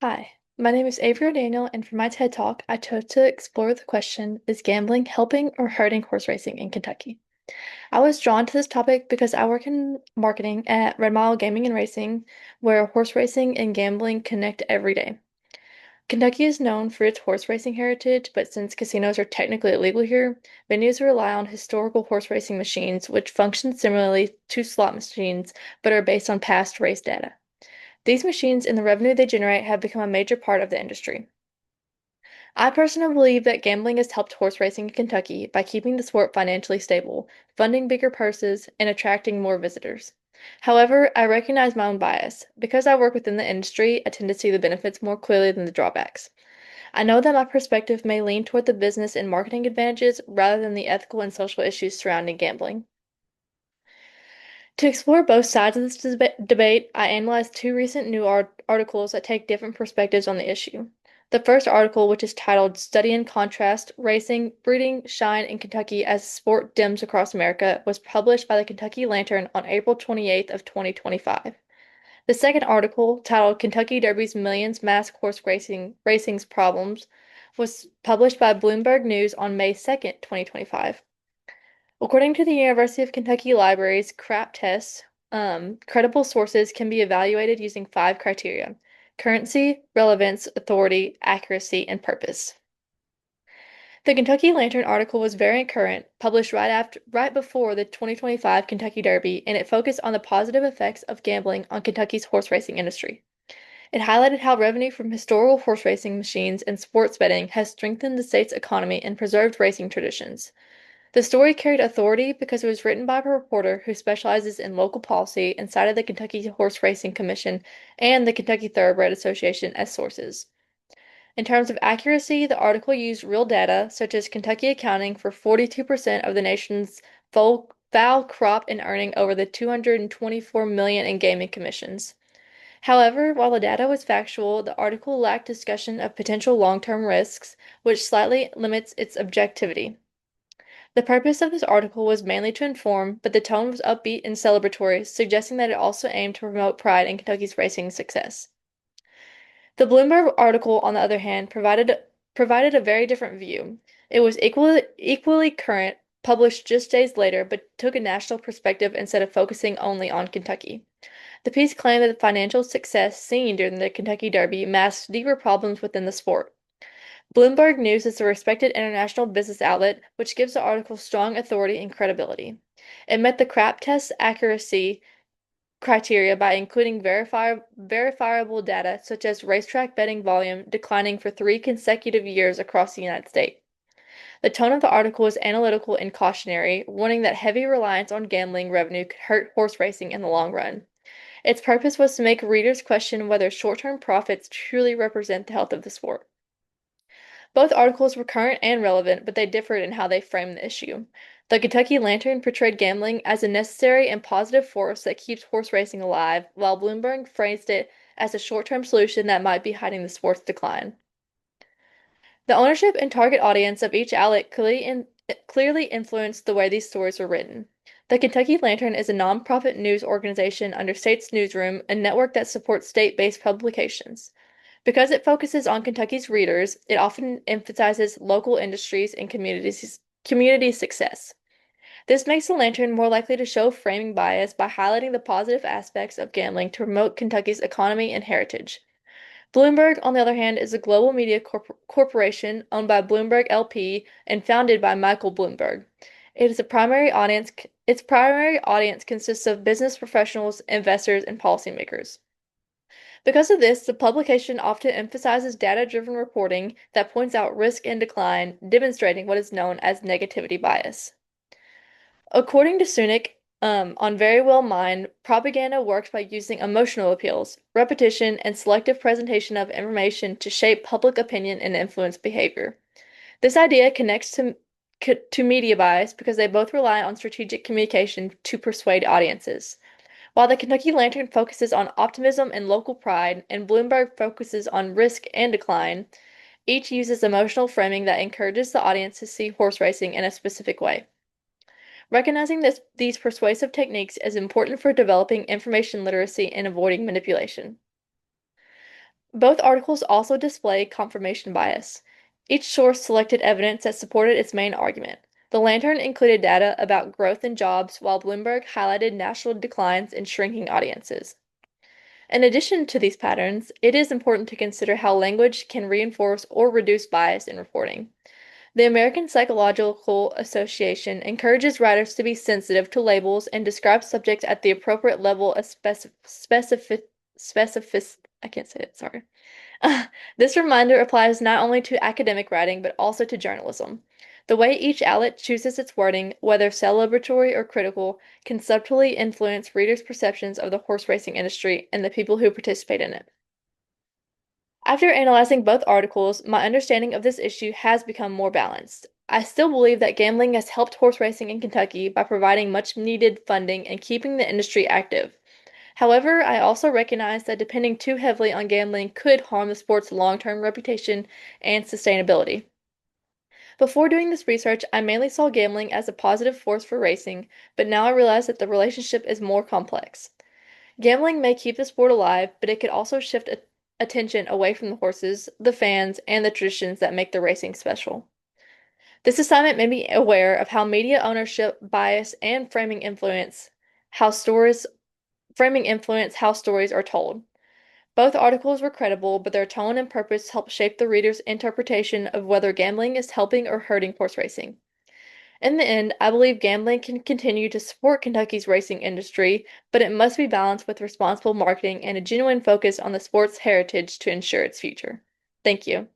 Hi, my name is Avery O'Daniel, and for my TED Talk, I chose to explore the question, is gambling helping or hurting horse racing in Kentucky? I was drawn to this topic because I work in marketing at Red Mile Gaming and Racing, where horse racing and gambling connect every day. Kentucky is known for its horse racing heritage, but since casinos are technically illegal here, venues rely on historical horse racing machines, which function similarly to slot machines but are based on past race data. These machines and the revenue they generate have become a major part of the industry. I personally believe that gambling has helped horse racing in Kentucky by keeping the sport financially stable, funding bigger purses, and attracting more visitors. However, I recognize my own bias. Because I work within the industry, I tend to see the benefits more clearly than the drawbacks. I know that my perspective may lean toward the business and marketing advantages rather than the ethical and social issues surrounding gambling. To explore both sides of this debate, I analyzed two recent articles that take different perspectives on the issue. The first article, which is titled Study and Contrast: Racing, Breeding, Shine in Kentucky as Sport Dims Across America, was published by the Kentucky Lantern on April 28th of 2025. The second article, titled Kentucky Derby's Millions Mass Horse Racing's Problems, was published by Bloomberg News on May 2nd, 2025. According to the University of Kentucky Library's CRAP test, credible sources can be evaluated using five criteria: currency, relevance, authority, accuracy, and purpose. The Kentucky Lantern article was very current, published right before the 2025 Kentucky Derby, and it focused on the positive effects of gambling on Kentucky's horse racing industry. It highlighted how revenue from historical horse racing machines and sports betting has strengthened the state's economy and preserved racing traditions. The story carried authority because it was written by a reporter who specializes in local policy and cited the Kentucky Horse Racing Commission and the Kentucky Thoroughbred Association as sources. In terms of accuracy, the article used real data, such as Kentucky accounting for 42% of the nation's fowl crop and earning over the 224 million in gaming commissions. However, while the data was factual, the article lacked discussion of potential long-term risks, which slightly limits its objectivity. The purpose of this article was mainly to inform, but the tone was upbeat and celebratory, suggesting that it also aimed to promote pride in Kentucky's racing success. The Bloomberg article, on the other hand, provided a very different view. It was equally current, published just days later, but took a national perspective instead of focusing only on Kentucky. The piece claimed that the financial success seen during the Kentucky Derby masked deeper problems within the sport. Bloomberg News is a respected international business outlet, which gives the article strong authority and credibility. It met the CRAP test accuracy criteria by including verifiable data such as racetrack betting volume declining for 3 consecutive years across the United States. The tone of the article is analytical and cautionary, warning that heavy reliance on gambling revenue could hurt horse racing in the long run. Its purpose was to make readers question whether short-term profits truly represent the health of the sport. Both articles were current and relevant, but they differed in how they framed the issue. The Kentucky Lantern portrayed gambling as a necessary and positive force that keeps horse racing alive, while Bloomberg phrased it as a short-term solution that might be hiding the sport's decline. The ownership and target audience of each outlet clearly influenced the way these stories were written. The Kentucky Lantern is a nonprofit news organization under State's Newsroom, a network that supports state-based publications. Because it focuses on Kentucky's readers, it often emphasizes local industries and community success. This makes the Lantern more likely to show framing bias by highlighting the positive aspects of gambling to promote Kentucky's economy and heritage. Bloomberg, on the other hand, is a global media corporation owned by Bloomberg LP and founded by Michael Bloomberg. Its primary audience consists of business professionals, investors, and policymakers. Because of this, the publication often emphasizes data-driven reporting that points out risk and decline, demonstrating what is known as negativity bias. According to Sunic, on Very Well Mind, propaganda works by using emotional appeals, repetition, and selective presentation of information to shape public opinion and influence behavior. This idea connects to media bias because they both rely on strategic communication to persuade audiences. While the Kentucky Lantern focuses on optimism and local pride, and Bloomberg focuses on risk and decline, each uses emotional framing that encourages the audience to see horse racing in a specific way. Recognizing these persuasive techniques is important for developing information literacy and avoiding manipulation. Both articles also display confirmation bias. Each source selected evidence that supported its main argument. The Lantern included data about growth in jobs, while Bloomberg highlighted national declines in shrinking audiences. In addition to these patterns, it is important to consider how language can reinforce or reduce bias in reporting. The American Psychological Association encourages writers to be sensitive to labels and describe subjects at the appropriate level of specific, I can't say it, sorry. This reminder applies not only to academic writing, but also to journalism. The way each outlet chooses its wording, whether celebratory or critical, can subtly influence readers' perceptions of the horse racing industry and the people who participate in it. After analyzing both articles, my understanding of this issue has become more balanced. I still believe that gambling has helped horse racing in Kentucky by providing much needed funding and keeping the industry active. However, I also recognize that depending too heavily on gambling could harm the sport's long-term reputation and sustainability. Before doing this research, I mainly saw gambling as a positive force for racing, but now I realize that the relationship is more complex. Gambling may keep the sport alive, but it could also shift attention away from the horses, the fans, and the traditions that make the racing special. This assignment made me aware of how media ownership, bias, and framing influence how stories are told. Both articles were credible, but their tone and purpose helped shape the reader's interpretation of whether gambling is helping or hurting horse racing. In the end, I believe gambling can continue to support Kentucky's racing industry, but it must be balanced with responsible marketing and a genuine focus on the sport's heritage to ensure its future. Thank you.